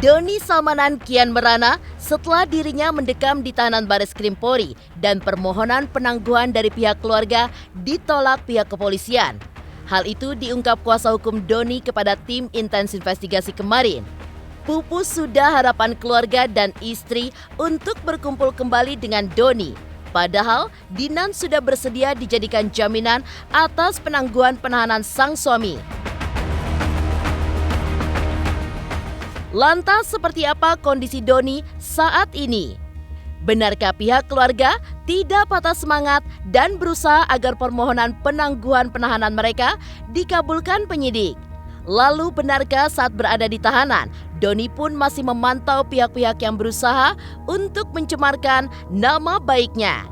Doni Salmanan kian merana setelah dirinya mendekam di tahanan Baris Krim Polri dan permohonan penangguhan dari pihak keluarga ditolak pihak kepolisian. Hal itu diungkap kuasa hukum Doni kepada tim intens investigasi kemarin. Pupus sudah harapan keluarga dan istri untuk berkumpul kembali dengan Doni. Padahal Dinan sudah bersedia dijadikan jaminan atas penangguhan penahanan sang suami. Lantas seperti apa kondisi Doni saat ini? Benarkah pihak keluarga tidak patah semangat dan berusaha agar permohonan penangguhan penahanan mereka dikabulkan penyidik? Lalu benarkah saat berada di tahanan, Doni pun masih memantau pihak-pihak yang berusaha untuk mencemarkan nama baiknya?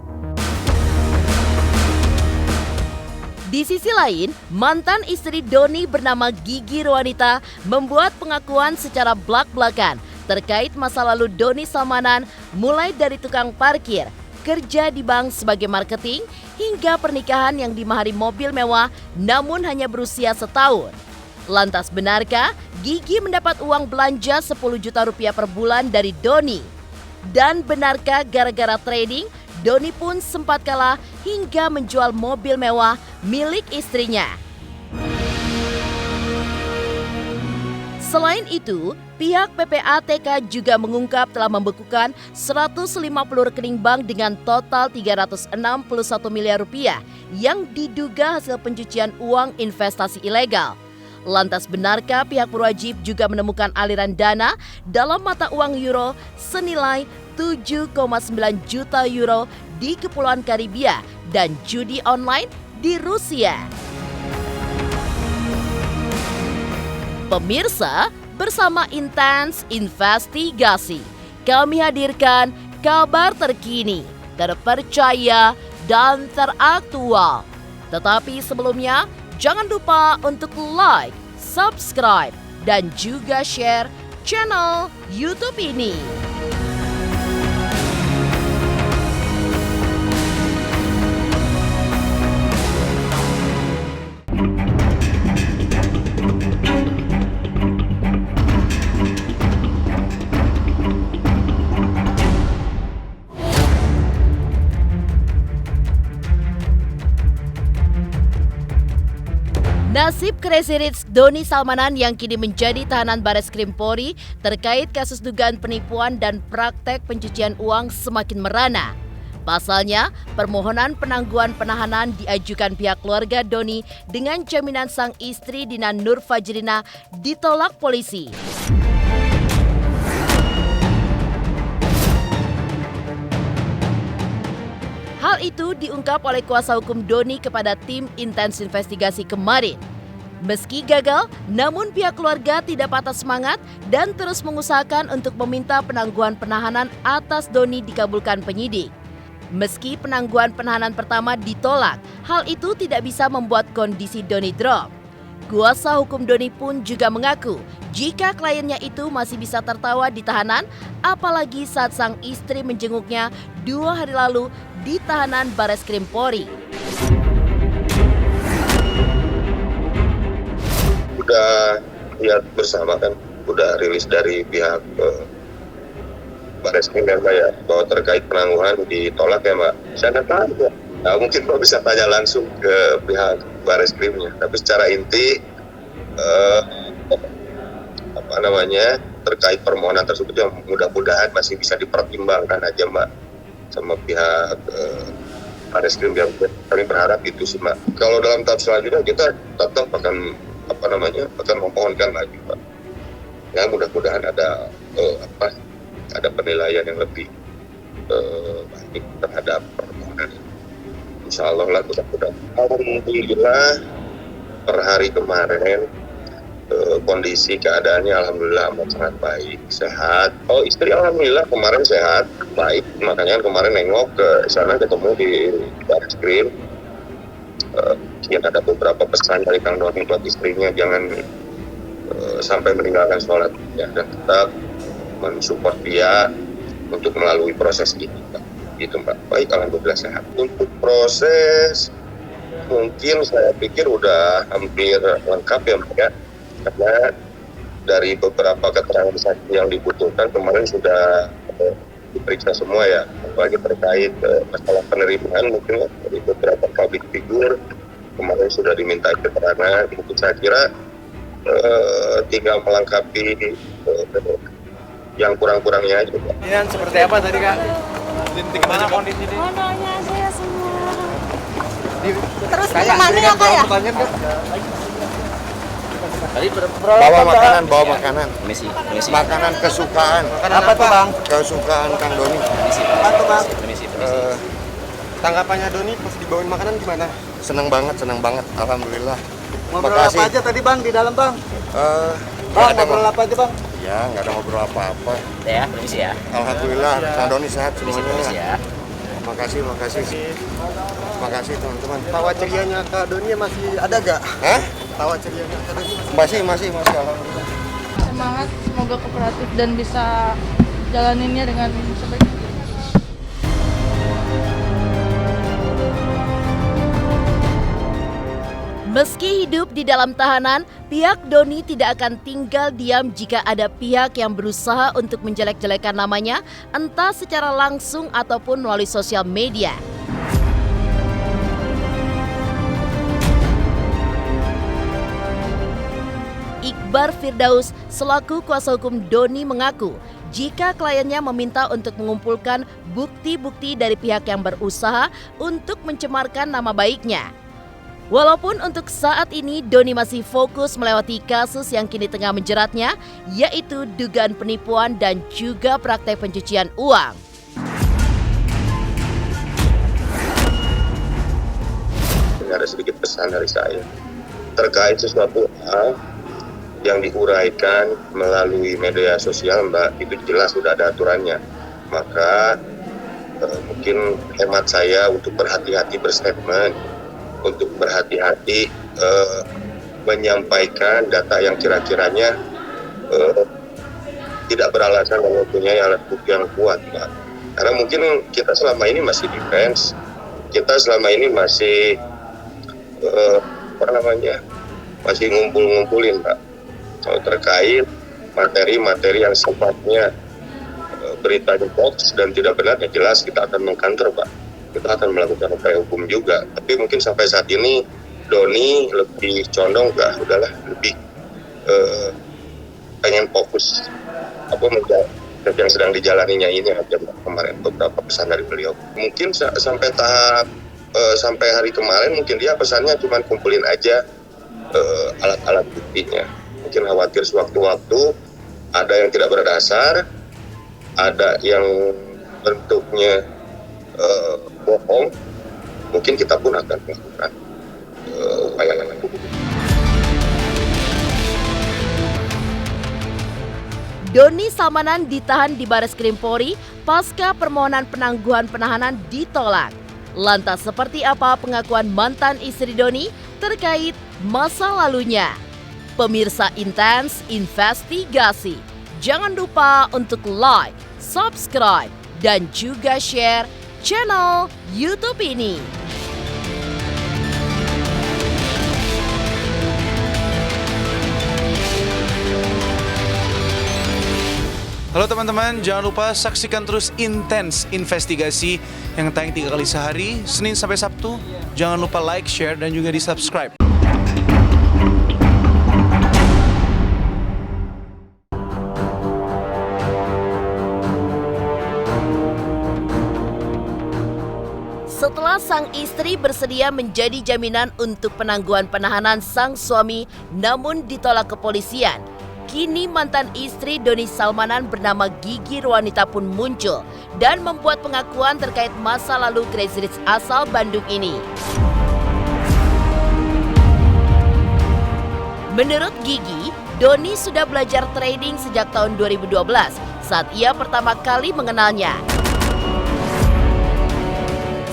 Di sisi lain, mantan istri Doni bernama Gigi Rowanita membuat pengakuan secara blak-blakan terkait masa lalu Doni Salmanan, mulai dari tukang parkir, kerja di bank sebagai marketing, hingga pernikahan yang dimahari mobil mewah namun hanya berusia setahun. Lantas benarkah Gigi mendapat uang belanja 10 juta rupiah per bulan dari Doni? Dan benarkah gara-gara trading, Doni pun sempat kalah hingga menjual mobil mewah milik istrinya? Selain itu, pihak PPATK juga mengungkap telah membekukan 150 rekening bank dengan total 361 miliar rupiah yang diduga hasil pencucian uang investasi ilegal. Lantas benarkah pihak berwajib juga menemukan aliran dana dalam mata uang euro senilai 7,9 juta euro di Kepulauan Karibia dan judi online di Rusia? Pemirsa, bersama Intens Investigasi, kami hadirkan kabar terkini, terpercaya, dan teraktual. Tetapi sebelumnya, jangan lupa untuk like, subscribe, dan juga share channel YouTube ini. Nasib Crazy Rich Doni Salmanan yang kini menjadi tahanan Baris Krim Polri terkait kasus dugaan penipuan dan praktek pencucian uang semakin merana. Pasalnya, permohonan penangguhan penahanan diajukan pihak keluarga Doni dengan jaminan sang istri Dinan Nur Fajrina ditolak polisi. Hal itu diungkap oleh kuasa hukum Doni kepada tim intens investigasi kemarin. Meski gagal, namun pihak keluarga tidak patah semangat dan terus mengusahakan untuk meminta penangguhan penahanan atas Doni dikabulkan penyidik. Meski penangguhan penahanan pertama ditolak, hal itu tidak bisa membuat kondisi Doni drop. Kuasa hukum Doni pun juga mengaku jika kliennya itu masih bisa tertawa di tahanan, apalagi saat sang istri menjenguknya 2 hari lalu di tahanan Baris Krim Polri. Udah lihat bersama kan, udah rilis dari pihak Baris Krim ya Mbak ya, bahwa terkait penangguhan ditolak ya Mbak. Saya nggak tahu ya. Nah, mungkin Mbak bisa tanya langsung ke pihak Baris Krimnya. Tapi secara inti terkait permohonan tersebut yang mudah-mudahan masih bisa dipertimbangkan aja Mbak sama pihak Baris Krim. Yang kami berharap itu sih Mbak. Kalau dalam tahap selanjutnya kita tetap akan memohonkan lagi Mbak. Ya mudah-mudahan ada penilaian yang lebih baik terhadap permohonan. Insya Allah lah mudah-mudahan. Alhamdulillah per hari kemarin kondisi keadaannya alhamdulillah amat sangat baik, sehat. Oh istri alhamdulillah kemarin sehat, baik. Makanya kemarin nengok ke sana ketemu di Baris Krim. Ada beberapa pesan dari Kang Doni buat istrinya jangan sampai meninggalkan sholat ya, dan tetap mensupport dia untuk melalui proses ini Pak. Gitu Mbak. Baik, alhamdulillah sehat. Untuk proses mungkin saya pikir udah hampir lengkap ya Mbak ya. Karena dari beberapa keterangan saksi yang dibutuhkan kemarin sudah diperiksa semua ya, apalagi terkait masalah penerimaan mungkin dari beberapa public figure kemarin sudah diminta keterangan. Mungkin saya kira tinggal melengkapi yang kurang-kurangnya aja. Ini seperti apa tadi Kak? Gimana kondisi ini? Fotonya saya semua. Terus gimana ya Kak ya? Tadi Bawa makanan. Misi. Makanan kesukaan. Apa tuh Bang? Kesukaan Kang Doni. Apa tuh Bang? Tanggapannya Doni pas dibawain makanan gimana? Senang banget. Alhamdulillah. Ngobrol Makasih. apa aja tadi Bang di dalam Bang? Nggak ada Ngobrol apa aja Bang? Ya, nggak ada ngobrol apa-apa. Ya, permisi ya. Alhamdulillah, Kang Doni sehat Permisi semuanya. ya. Makasih teman-teman. Tawa cerianya Kak Doni masih ada gak? Hah? Tawa cerianya Kak Doni Masih alhamdulillah. Semangat, semoga kooperatif dan bisa jalaninnya dengan sebaik-baiknya. Meski hidup di dalam tahanan, pihak Doni tidak akan tinggal diam jika ada pihak yang berusaha untuk menjelek-jelekan namanya, entah secara langsung ataupun melalui sosial media. Iqbar Firdaus selaku kuasa hukum Doni mengaku jika kliennya meminta untuk mengumpulkan bukti-bukti dari pihak yang berusaha untuk mencemarkan nama baiknya. Walaupun untuk saat ini Doni masih fokus melewati kasus yang kini tengah menjeratnya, yaitu dugaan penipuan dan juga praktek pencucian uang. Ada sedikit pesan dari saya terkait sesuatu hal yang diuraikan melalui media sosial, Mbak, itu jelas sudah ada aturannya. Maka mungkin hemat saya untuk berhati-hati berstatement, untuk berhati-hati menyampaikan data yang kira-kiranya tidak beralasan dan mempunyai alat bukti yang kuat, Mbak. Karena mungkin kita selama ini masih defense, kita selama ini masih masih ngumpulin, Mbak, terkait materi-materi yang sifatnya beritanya hoax dan tidak benar, ya jelas kita akan mengkantor, Pak. Kita akan melakukan upaya hukum juga. Tapi mungkin sampai saat ini Doni lebih condong lebih pengen fokus yang sedang dijalaninya ini aja, Mbak. Kemarin beberapa pesan dari beliau. Mungkin sampai tahap sampai hari kemarin mungkin dia pesannya cuma kumpulin aja alat-alat buktinya. Mungkin khawatir sewaktu-waktu ada yang tidak berdasar, ada yang bentuknya bohong, mungkin kita pun akan melakukan upaya yang lain. Doni Salmanan ditahan di Baris Krim Polri pasca permohonan penangguhan penahanan ditolak. Lantas seperti apa pengakuan mantan istri Doni terkait masa lalunya? Pemirsa Intens Investigasi, jangan lupa untuk like, subscribe, dan juga share channel YouTube ini. Halo teman-teman, jangan lupa saksikan terus Intens Investigasi yang tayang 3 kali sehari, Senin sampai Sabtu. Jangan lupa like, share, dan juga di-subscribe. Setelah sang istri bersedia menjadi jaminan untuk penangguhan penahanan sang suami namun ditolak kepolisian, kini mantan istri Doni Salmanan bernama Gigi Rwanita pun muncul dan membuat pengakuan terkait masa lalu Crazy Rich asal Bandung ini. Menurut Gigi, Doni sudah belajar trading sejak tahun 2012 saat ia pertama kali mengenalnya.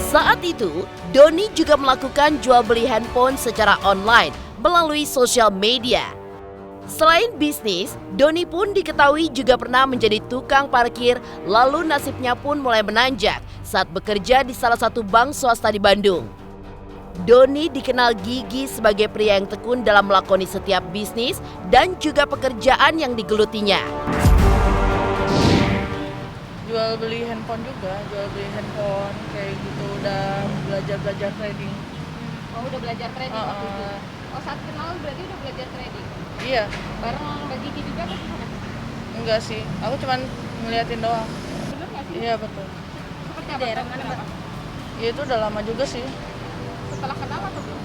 Saat itu, Doni juga melakukan jual beli handphone secara online melalui sosial media. Selain bisnis, Doni pun diketahui juga pernah menjadi tukang parkir, lalu nasibnya pun mulai menanjak saat bekerja di salah satu bank swasta di Bandung. Doni dikenal Gigi sebagai pria yang tekun dalam melakoni setiap bisnis dan juga pekerjaan yang digelutinya. Jual beli handphone juga, kayak gitu, udah belajar trading. Oh, udah belajar trading waktu itu. Oh, saat kenal berarti udah belajar trading. Iya. Bareng Mbak Gigi juga atau gimana? Enggak sih, aku cuman ngeliatin doang. Bener nggak sih? Iya betul. Seperti apa? Daerah mana, Mbak? Ya itu udah lama juga sih. Setelah kenal atau belum?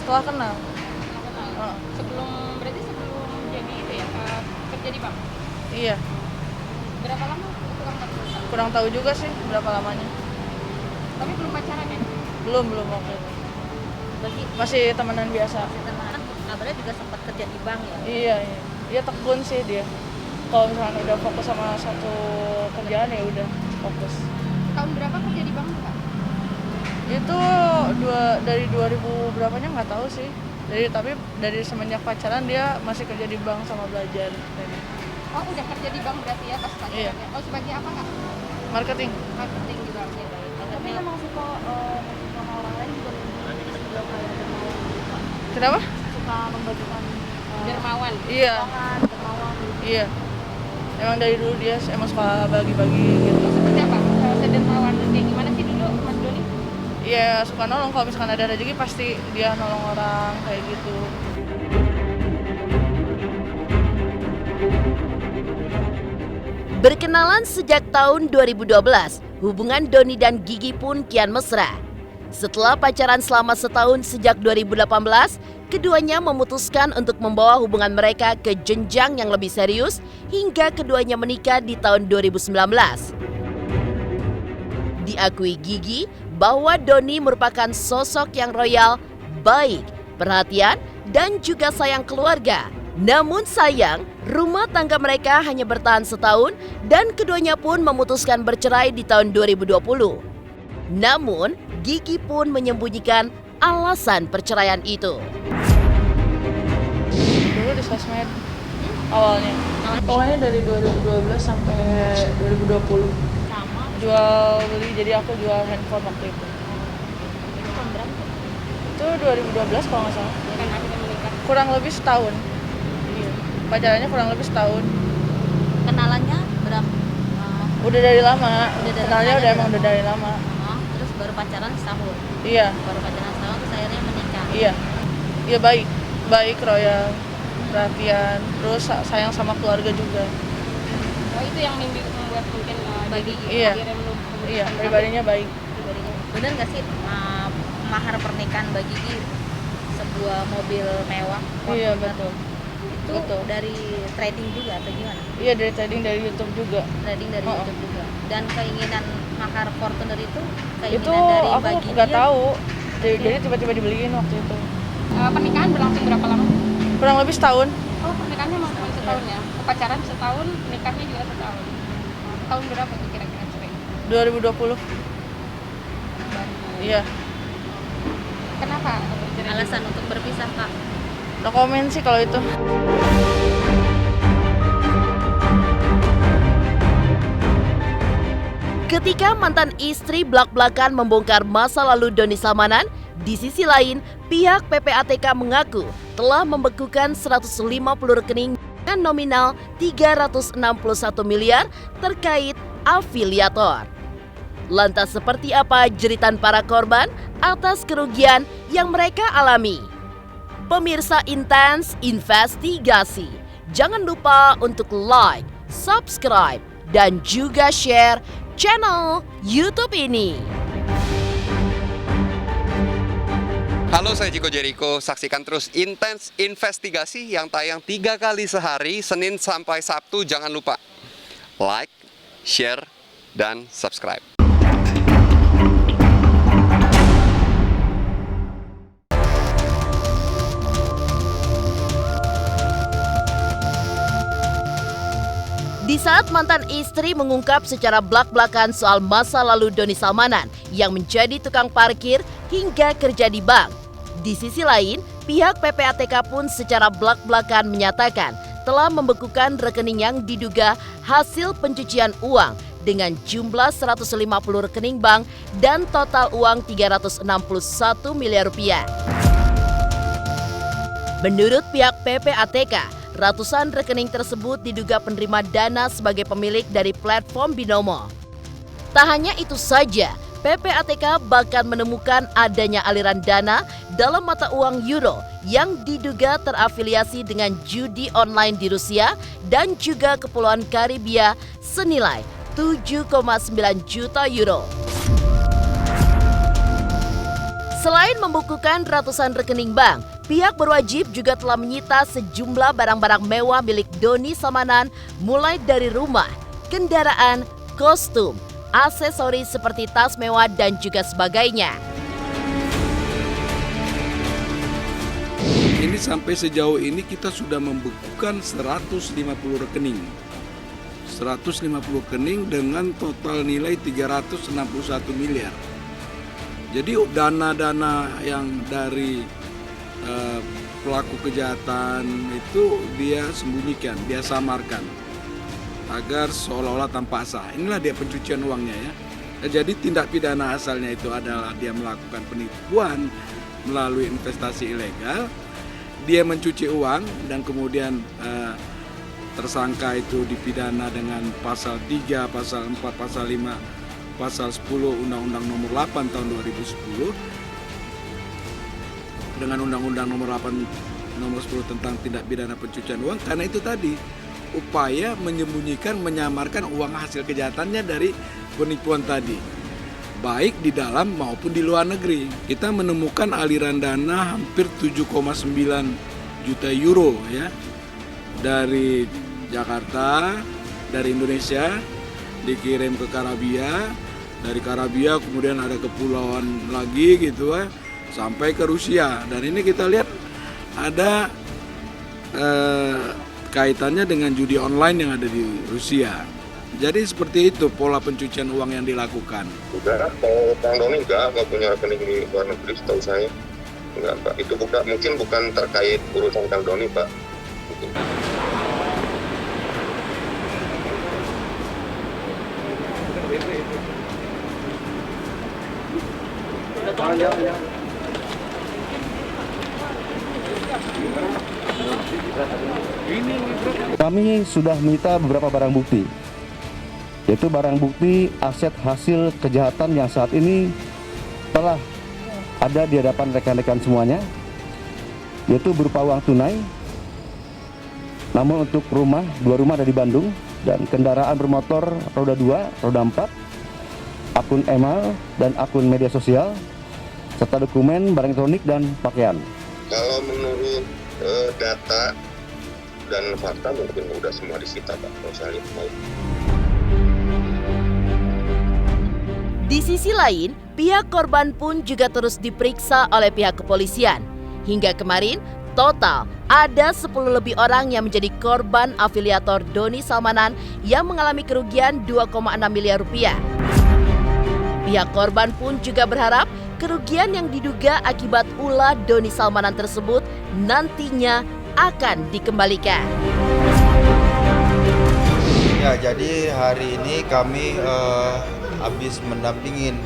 Setelah kenal. Setelah kenal. Sebelum jadi itu ya, kerja di bank? Iya. Berapa lama kurang tahu? Kurang tahu juga sih berapa lamanya. Tapi belum pacaran ya? Belum waktu itu. Masih temenan biasa. Teman. Kabarnya juga sempat kerja di bank ya? Iya. Dia tekun sih dia. Kalau misalnya udah fokus sama satu kerjaan ya udah fokus. Tahun berapa kerja di bank, Kak? Itu dari 2000 berapanya nggak tahu sih. Tapi dari semenjak pacaran dia masih kerja di bank sama belajar. Oh, udah kerja di bank berarti ya pas pacaran? Iya. Oh, sebagai apa, Kak? Marketing. Marketing di bank ya. Tapi memang suka sama orang lain juga kayak dermawan. Kenapa? Suka membagikan dermawan. Iya. Dermawan. Iya. Emang dari dulu dia emang suka bagi-bagi gitu. Seperti apa? Sedermawan kayak gimana sih dulu Mas Doni? Iya, suka nolong. Kalau misalkan ada rezeki pasti dia nolong orang kayak gitu. Berkenalan sejak tahun 2012, hubungan Doni dan Gigi pun kian mesra. Setelah pacaran selama setahun sejak 2018, keduanya memutuskan untuk membawa hubungan mereka ke jenjang yang lebih serius hingga keduanya menikah di tahun 2019. Diakui Gigi bahwa Doni merupakan sosok yang royal, baik, perhatian, dan juga sayang keluarga. Namun sayang, rumah tangga mereka hanya bertahan setahun dan keduanya pun memutuskan bercerai di tahun 2020. Namun, Gigi pun menyembunyikan alasan perceraian itu. Dulu di sosmed awalnya. Pokoknya dari 2012 sampai 2020. Sama. Jual beli, jadi aku jual handphone waktu itu. Itu tahun berapa? Itu 2012 kalau nggak salah. Kan akhirnya menikah. Kurang lebih setahun. Iya. Pacarannya kurang lebih setahun. Kenalannya berapa? Udah dari lama. dari Kenalnya lama, udah emang udah dari lama. Terus baru pacaran setahun. Iya. Baru pacaran setahun terus akhirnya menikah. Iya. Iya baik royal, perhatian, terus sayang sama keluarga juga. Oh, itu yang membuat mungkin bagi Iya. akhirnya Iya, pribadinya baik. Bener nggak sih mahar pernikahan bagi Gigi sebuah mobil mewah? Iya, Fortuner? betul. Itu Betul. dari trading juga atau gimana? Iya, dari trading dari YouTube juga. Trading dari Oh. YouTube juga. Dan keinginan mahar Fortuner itu keinginan Itu dari aku bagi nggak dia? tahu. Jadi tiba-tiba dibeliin waktu itu. Pernikahan berlangsung berapa lama? Kurang lebih setahun. Oh, pernikahannya memang cuma setahun ya? Pacaran setahun, nikahnya juga setahun. Tahun berapa tuh kira-kira cerai? 2020. Iya. Kenapa? Alasan untuk berpisah, Kak? No komen sih kalau itu. Ketika mantan istri blak-blakan membongkar masa lalu Doni Salmanan, di sisi lain, pihak PPATK mengaku telah membekukan 150 rekening dengan nominal 361 miliar terkait afiliator. Lantas seperti apa jeritan para korban atas kerugian yang mereka alami? Pemirsa Intens Investigasi, jangan lupa untuk like, subscribe, dan juga share channel YouTube ini. Halo, saya Chico Jericho. Saksikan terus Intens Investigasi yang tayang 3 kali sehari, Senin sampai Sabtu. Jangan lupa like, share, dan subscribe. Di saat mantan istri mengungkap secara blak-blakan soal masa lalu Doni Salmanan yang menjadi tukang parkir hingga kerja di bank. Di sisi lain, pihak PPATK pun secara blak-blakan menyatakan telah membekukan rekening yang diduga hasil pencucian uang dengan jumlah 150 rekening bank dan total uang 361 miliar rupiah. Menurut pihak PPATK, ratusan rekening tersebut diduga penerima dana sebagai pemilik dari platform Binomo. Tak hanya itu saja, PPATK bahkan menemukan adanya aliran dana dalam mata uang euro yang diduga terafiliasi dengan judi online di Rusia dan juga Kepulauan Karibia senilai 7,9 juta euro. Selain membukukan ratusan rekening bank, pihak berwajib juga telah menyita sejumlah barang-barang mewah milik Doni Salmanan mulai dari rumah, kendaraan, kostum, aksesoris seperti tas mewah dan juga sebagainya. Ini sampai sejauh ini kita sudah membekukan 150 rekening. 150 rekening dengan total nilai 361 miliar. Jadi dana-dana yang dari pelaku kejahatan itu dia sembunyikan, dia samarkan agar seolah-olah tanpa sah. Inilah dia pencucian uangnya ya. Jadi tindak pidana asalnya itu adalah dia melakukan penipuan melalui investasi ilegal. Dia mencuci uang dan kemudian tersangka itu dipidana dengan pasal 3, pasal 4, pasal 5, pasal 10 Undang-Undang Nomor 8 tahun 2010 dengan Undang-Undang Nomor 8 Nomor 10 tentang tindak pidana pencucian uang, karena itu tadi upaya menyembunyikan, menyamarkan uang hasil kejahatannya dari penipuan tadi, baik di dalam maupun di luar negeri. Kita menemukan aliran dana hampir 7,9 juta euro ya, dari Jakarta, dari Indonesia dikirim ke Karibia, dari Karibia kemudian ada kepulauan lagi gitu ya, sampai ke Rusia. Dan ini kita lihat ada kaitannya dengan judi online yang ada di Rusia. Jadi seperti itu pola pencucian uang yang dilakukan. Enggak, kalau Kang Doni enggak punya rekening di luar negeri, setahu saya. Enggak, Pak. Itu mungkin bukan terkait urusan Kang Doni, Pak. Mungkin. Kami sudah menyita beberapa barang bukti, yaitu barang bukti aset hasil kejahatan yang saat ini telah ada di hadapan rekan-rekan semuanya, yaitu berupa uang tunai, namun untuk rumah, 2 rumah ada di Bandung, dan kendaraan bermotor roda 2, roda 4, akun email dan akun media sosial, serta dokumen, barang elektronik, dan pakaian. Kalau menurut data dan fakta mungkin udah semua disita, Pak, kalau saya lihat. Di sisi lain, pihak korban pun juga terus diperiksa oleh pihak kepolisian. Hingga kemarin, total ada 10 lebih orang yang menjadi korban afiliator Doni Salmanan yang mengalami kerugian 2,6 miliar rupiah. Pihak korban pun juga berharap kerugian yang diduga akibat ulah Doni Salmanan tersebut nantinya akan dikembalikan. Ya, jadi hari ini kami habis mendampingin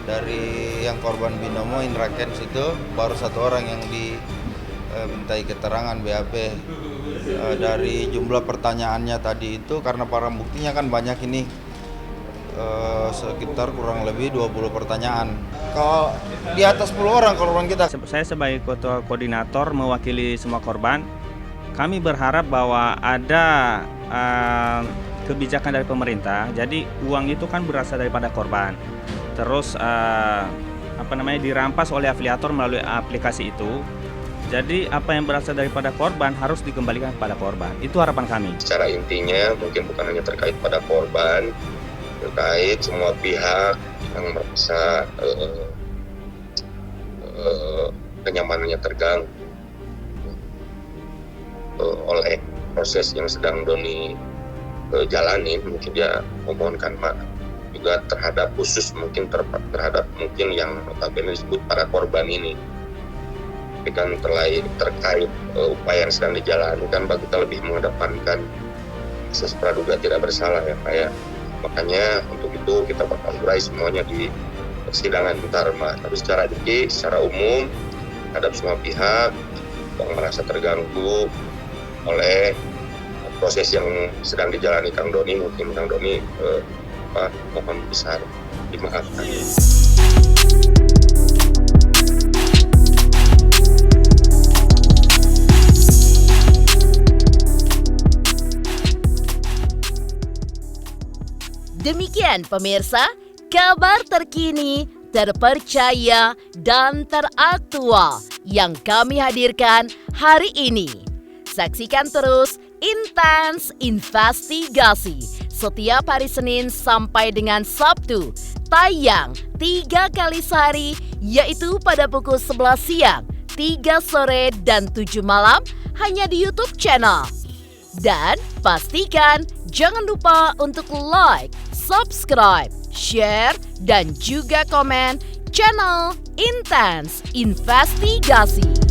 dari yang korban Binomo Indra Kents itu, baru 1 orang yang dimintai keterangan BAP. Dari jumlah pertanyaannya tadi itu, karena barang buktinya kan banyak ini, sekitar kurang lebih 20 pertanyaan. Kalau di atas 10 orang korban kita. Saya sebagai ketua koordinator mewakili semua korban, kami berharap bahwa ada kebijakan dari pemerintah. Jadi uang itu kan berasal daripada korban, terus dirampas oleh afiliator melalui aplikasi itu. Jadi apa yang berasal daripada korban harus dikembalikan kepada korban. Itu harapan kami. Secara intinya mungkin bukan hanya terkait pada korban, terkait semua pihak yang merasa kenyamanannya terganggu oleh proses yang sedang Doni jalani. Mungkin dia memohonkan maaf juga terhadap khusus mungkin terhadap mungkin yang notabene disebut para korban ini. Tapi kan terkait upaya yang sedang dijalani kan kita lebih mengedepankan asas praduga tidak bersalah ya Pak ya. Makanya untuk itu kita bakal urai semuanya di persidangan ntar, Mas. Tapi secara umum terhadap semua pihak yang merasa terganggu oleh proses yang sedang dijalani Kang Doni, mungkin Kang Doni mohon besar dimaafkan. Demikian pemirsa, kabar terkini, terpercaya, dan teraktual yang kami hadirkan hari ini. Saksikan terus Intens Investigasi setiap hari Senin sampai dengan Sabtu, tayang 3 kali sehari, yaitu pada pukul 11 siang, 3 sore, dan 7 malam hanya di YouTube channel. Dan pastikan jangan lupa untuk like, subscribe, share, dan juga komen channel Intens Investigasi.